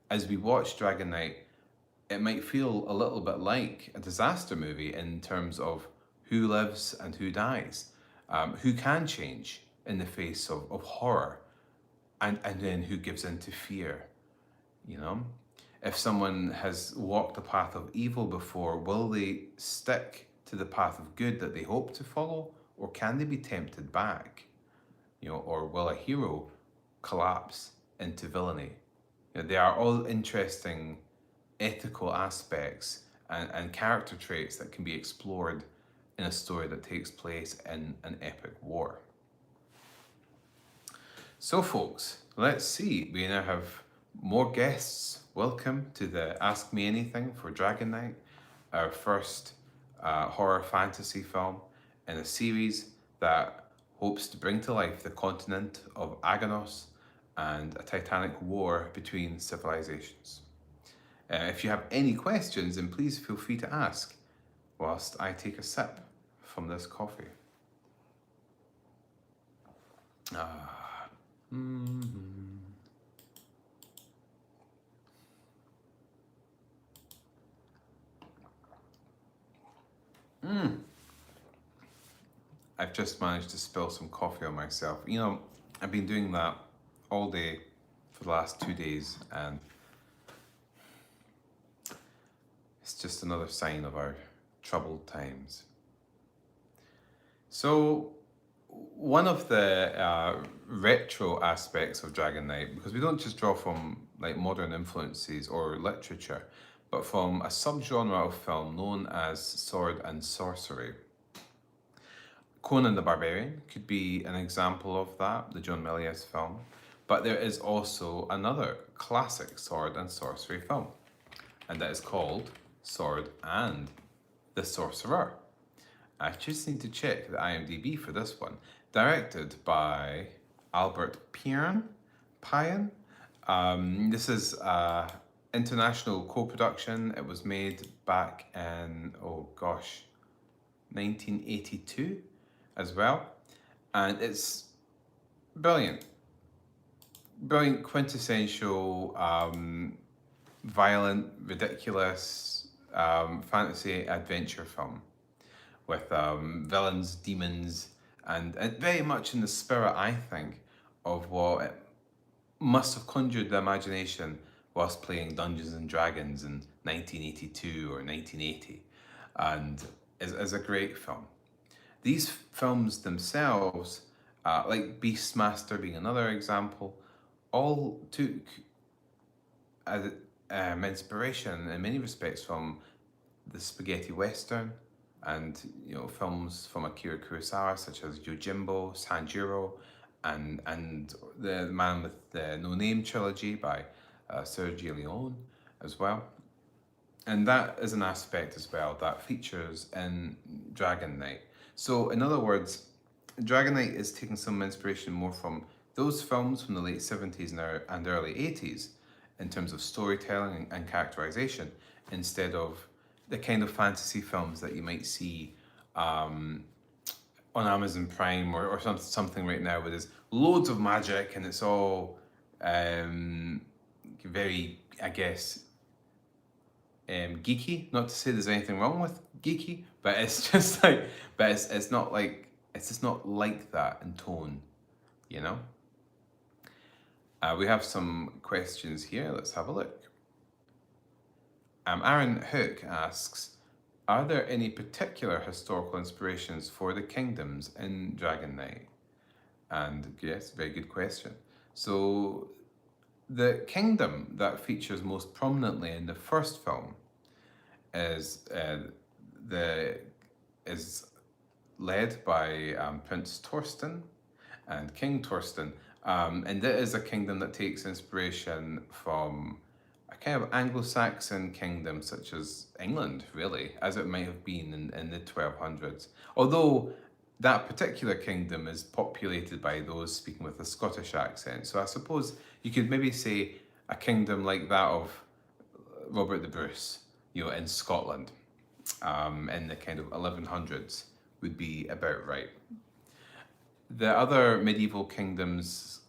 As we watch Dragon Night, it might feel a little bit like a disaster movie in terms of who lives and who dies. who can change in the face of horror, and then who gives in to fear, you know? If someone has walked the path of evil before, will they stick to the path of good that they hope to follow, or can they be tempted back? Or will a hero collapse into villainy? They are all interesting ethical aspects and character traits that can be explored in a story that takes place in an epic war. So folks, let's see. We now have more guests. Welcome to the Ask Me Anything for Dragon Knight, our first horror fantasy film in a series that hopes to bring to life the continent of Aganos and a titanic war between civilizations. If you have any questions, then please feel free to ask whilst I take a sip from this coffee. I've just managed to spill some coffee on myself. I've been doing that all day for the last 2 days, and it's just another sign of our troubled times. So, one of the retro aspects of Dragon Knight, because we don't just draw from like modern influences or literature, but from a subgenre of film known as sword and sorcery. Conan the Barbarian could be an example of that, the John Milius film, but there is also another classic sword and sorcery film, and that is called Sword and the Sorcerer. I just need to check the IMDb for this one. Directed by Albert Pian. This is an international co-production. It was made back in, 1982 as well. And it's brilliant. Brilliant, quintessential, violent, ridiculous fantasy adventure film with villains, demons, and very much in the spirit, I think, of what it must have conjured the imagination whilst playing Dungeons and Dragons in 1982 or 1980, and is a great film. These films themselves, like Beastmaster being another example, all took inspiration in many respects from the spaghetti western and films from Akira Kurosawa such as Yojimbo, Sanjuro, and the Man with the No Name trilogy by Sergio Leone as well. And that is an aspect as well that features in Dragon Knight. So in other words, Dragon Knight is taking some inspiration more from those films from the late 70s and early 80s in terms of storytelling and characterization, instead of the kind of fantasy films that you might see on Amazon Prime or something right now, where there's loads of magic and it's all very, I guess, geeky. Not to say there's anything wrong with geeky, but it's just like, it's just not like that in tone, We have some questions here. Let's have a look. Aaron Hook asks, are there any particular historical inspirations for the kingdoms in Dragon Knight? And yes, very good question. So the kingdom that features most prominently in the first film is led by Prince Torsten and King Torsten, and it is a kingdom that takes inspiration from a kind of Anglo-Saxon kingdom such as England, really, as it might have been in the 1200s. Although that particular kingdom is populated by those speaking with a Scottish accent. So I suppose you could maybe say a kingdom like that of Robert the Bruce, in Scotland, in the kind of 1100s would be about right. The other medieval kingdoms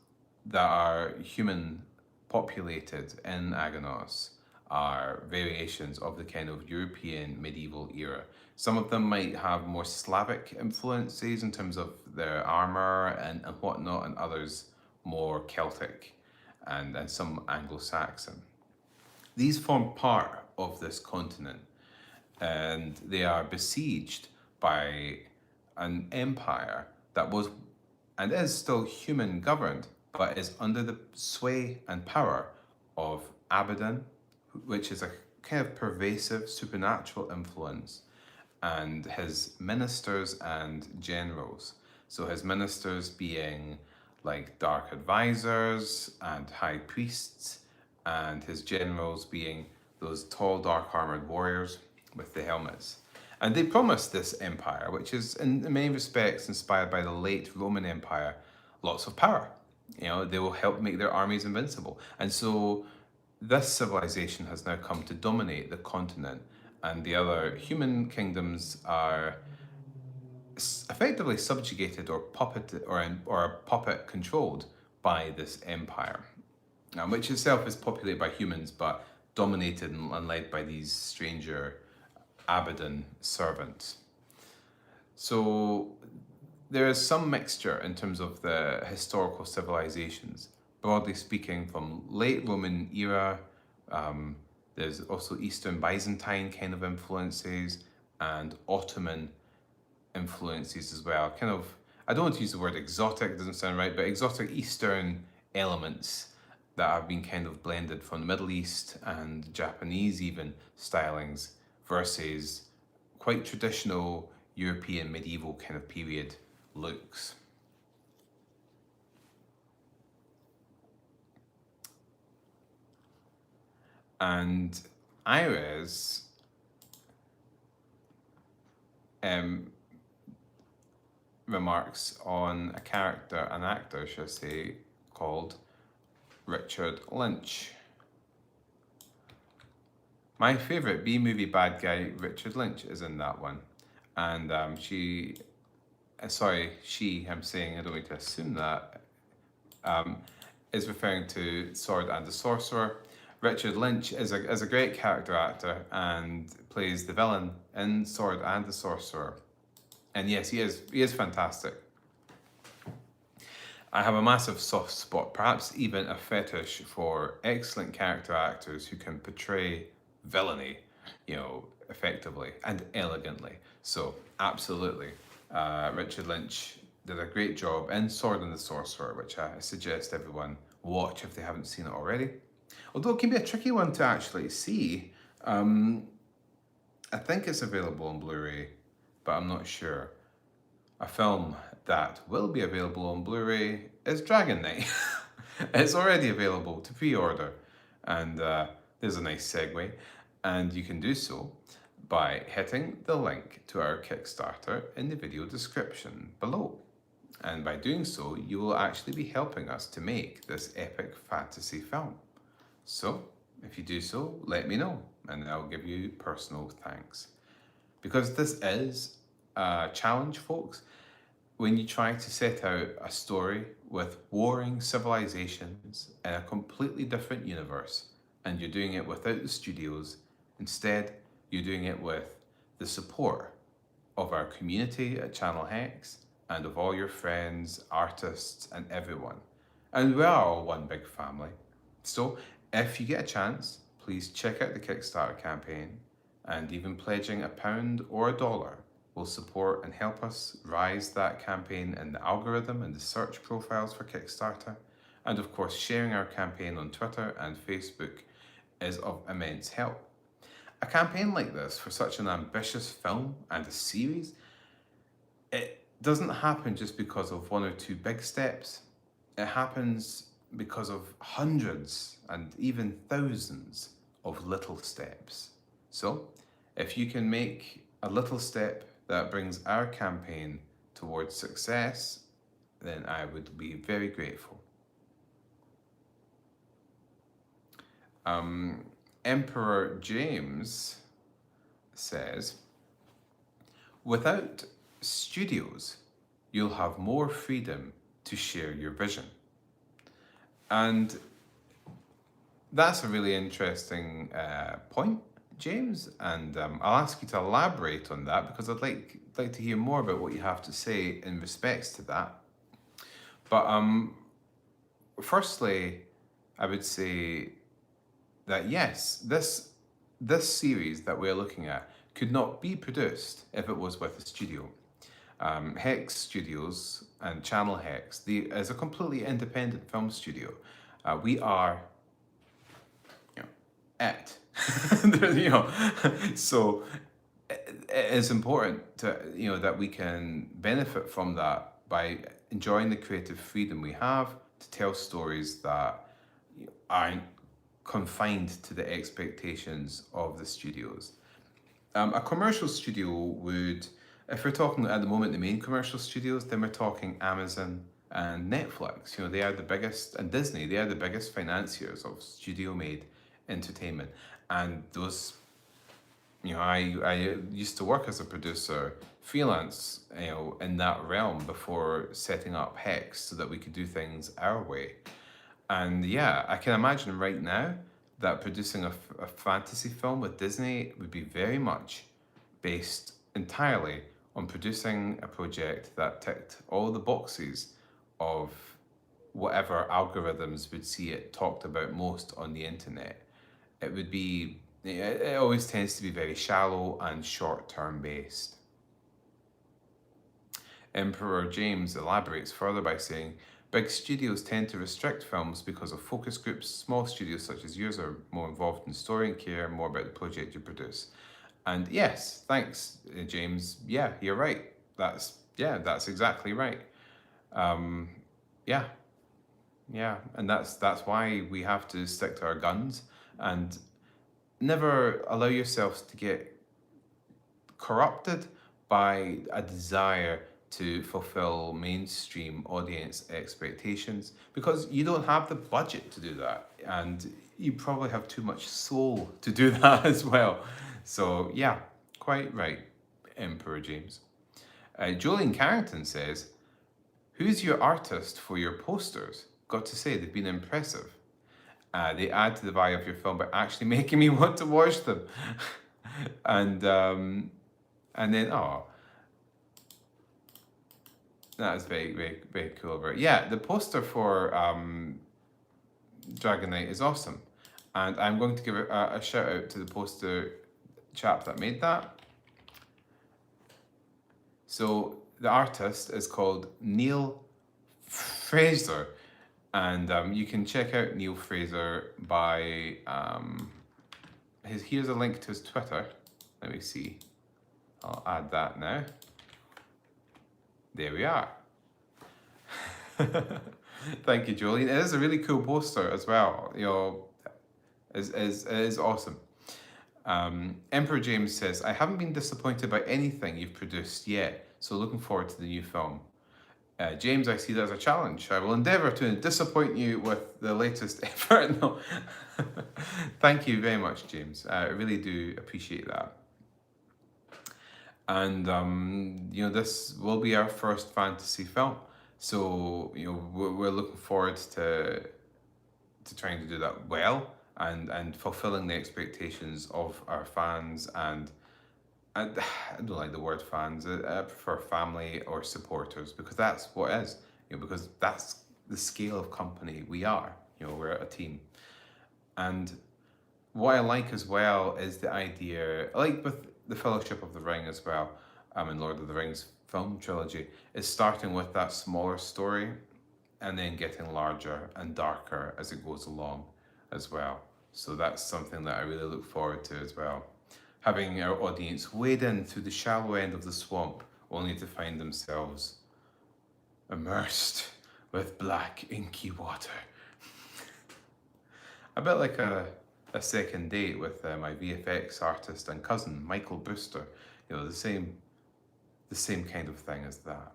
that are human populated in Aganos are variations of the kind of European medieval era. Some of them might have more Slavic influences in terms of their armor and whatnot, and others more Celtic and some Anglo-Saxon. These form part of this continent, and they are besieged by an empire that was and is still human governed, but is under the sway and power of Abaddon, which is a kind of pervasive supernatural influence, and his ministers and generals. So his ministers being like dark advisors and high priests, and his generals being those tall, dark armored warriors with the helmets. And they promised this empire, which is in many respects inspired by the late Roman Empire, lots of power. You know, they will help make their armies invincible. And so this civilization has now come to dominate the continent, and the other human kingdoms are effectively subjugated or puppet controlled by this empire, which itself is populated by humans but dominated and led by these stranger Abaddon servants. So there is some mixture in terms of the historical civilizations, broadly speaking, from late Roman era. There's also Eastern Byzantine kind of influences and Ottoman influences as well. Kind of, I don't want to use the word exotic, it doesn't sound right, but exotic Eastern elements that have been kind of blended from the Middle East and Japanese even stylings versus quite traditional European medieval kind of period looks. And Iris remarks on a character, an actor, should I say, called Richard Lynch. My favourite B-movie bad guy, Richard Lynch, is in that one. And I'm saying, I don't need to assume that, is referring to Sword and the Sorcerer. Richard Lynch is a great character actor and plays the villain in Sword and the Sorcerer. And yes, he is fantastic. I have a massive soft spot, perhaps even a fetish for excellent character actors who can portray villainy, effectively and elegantly. So absolutely, Richard Lynch did a great job in Sword and the Sorcerer, which I suggest everyone watch if they haven't seen it already. Although it can be a tricky one to actually see. I think it's available on Blu-ray, but I'm not sure. A film that will be available on Blu-ray is Dragon Knight. It's already available to pre-order, and there's a nice segue. And you can do so by hitting the link to our Kickstarter in the video description below. And by doing so, you will actually be helping us to make this epic fantasy film. So, if you do so, let me know, and I'll give you personal thanks. Because this is a challenge, folks. When you try to set out a story with warring civilizations in a completely different universe, and you're doing it without the studios, instead, you're doing it with the support of our community at Channel Hex and of all your friends, artists, and everyone. And we are all one big family. So, if you get a chance, please check out the Kickstarter campaign, and even pledging £1 or $1 will support and help us rise that campaign in the algorithm and the search profiles for Kickstarter. And of course, sharing our campaign on Twitter and Facebook is of immense help. A campaign like this for such an ambitious film and a series, it doesn't happen just because of one or two big steps. It happens because of hundreds and even thousands of little steps. So, if you can make a little step that brings our campaign towards success, then I would be very grateful. Emperor James says, without studios, you'll have more freedom to share your vision. And That's a really interesting point, James, and I'll ask you to elaborate on that because I'd like to hear more about what you have to say in respects to that. But firstly, I would say that yes, this series that we're looking at could not be produced if it was with a studio. Hex Studios and Channel Hex, is a completely independent film studio. We are, you know, it. You know, so it is important to, you know, that we can benefit from that by enjoying the creative freedom we have to tell stories that aren't confined to the expectations of the studios. A commercial studio would, if we're talking at the moment, the main commercial studios, then we're talking Amazon and Netflix. You know, they are the biggest, and Disney, they are the biggest financiers of studio-made entertainment. And those, you know, I used to work as a producer, freelance, you know, in that realm before setting up Hex so that we could do things our way. And yeah, I can imagine right now that producing a fantasy film with Disney would be very much based entirely on producing a project that ticked all the boxes of whatever algorithms would see it talked about most on the internet. It would be, it always tends to be very shallow and short term based. Emperor James elaborates further by saying, big studios tend to restrict films because of focus groups. Small studios such as yours are more involved in story and care more about the project you produce. And yes, thanks, James. Yeah, you're right. That's exactly right. Yeah, yeah, and that's why we have to stick to our guns and never allow yourselves to get corrupted by a desire to fulfill mainstream audience expectations because you don't have the budget to do that and you probably have too much soul to do that as well. So yeah, quite right, Emperor James. Julian Carrington says, who's your artist for your posters? Got to say, they've been impressive. They add to the value of your film by actually making me want to watch them. and then, oh, that is very, very, very cool. Right? Yeah, the poster for Dragon Knight is awesome. And I'm going to give a shout out to the poster chap that made that. So the artist is called Neil Fraser. And you can check out Neil Fraser by, here's a link to his Twitter. Let me see. I'll add that now. There we are. Thank you, Julian. It is a really cool poster as well. You know, it is awesome. Emperor James says, I haven't been disappointed by anything you've produced yet, so looking forward to the new film. James, I see that as a challenge. I will endeavour to disappoint you with the latest effort. No. Thank you very much, James. I really do appreciate that. And you know, this will be our first fantasy film, so you know we're looking forward to trying to do that well and fulfilling the expectations of our fans and I don't like the word fans. I prefer family or supporters because that's what it is. You know, because that's the scale of company we are. You know, we're a team. And what I like as well is the idea, like with the Fellowship of the Ring as well, in Lord of the Rings film trilogy, is starting with that smaller story and then getting larger and darker as it goes along as well. So that's something that I really look forward to as well. Having our audience wade in through the shallow end of the swamp only to find themselves immersed with black inky water. A bit like a second date with my VFX artist and cousin Michael Booster. You know, the same kind of thing as that.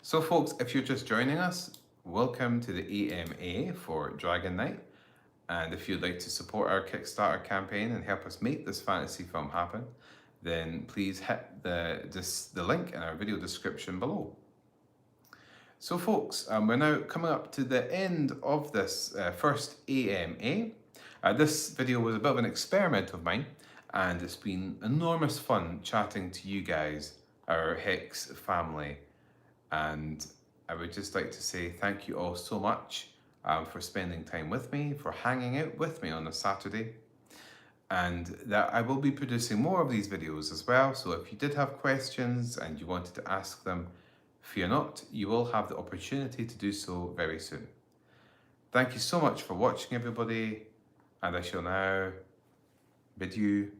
So folks, if you're just joining us, welcome to the AMA for Dragon Knight. And if you'd like to support our Kickstarter campaign and help us make this fantasy film happen, then please hit the link in our video description below. So folks, we're now coming up to the end of this first AMA. This video was a bit of an experiment of mine, and it's been enormous fun chatting to you guys, our Hex family. And I would just like to say thank you all so much for spending time with me, for hanging out with me on a Saturday. And that I will be producing more of these videos as well. So if you did have questions and you wanted to ask them, fear not, you will have the opportunity to do so very soon. Thank you so much for watching, everybody, and I shall now bid you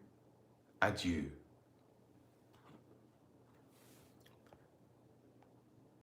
adieu.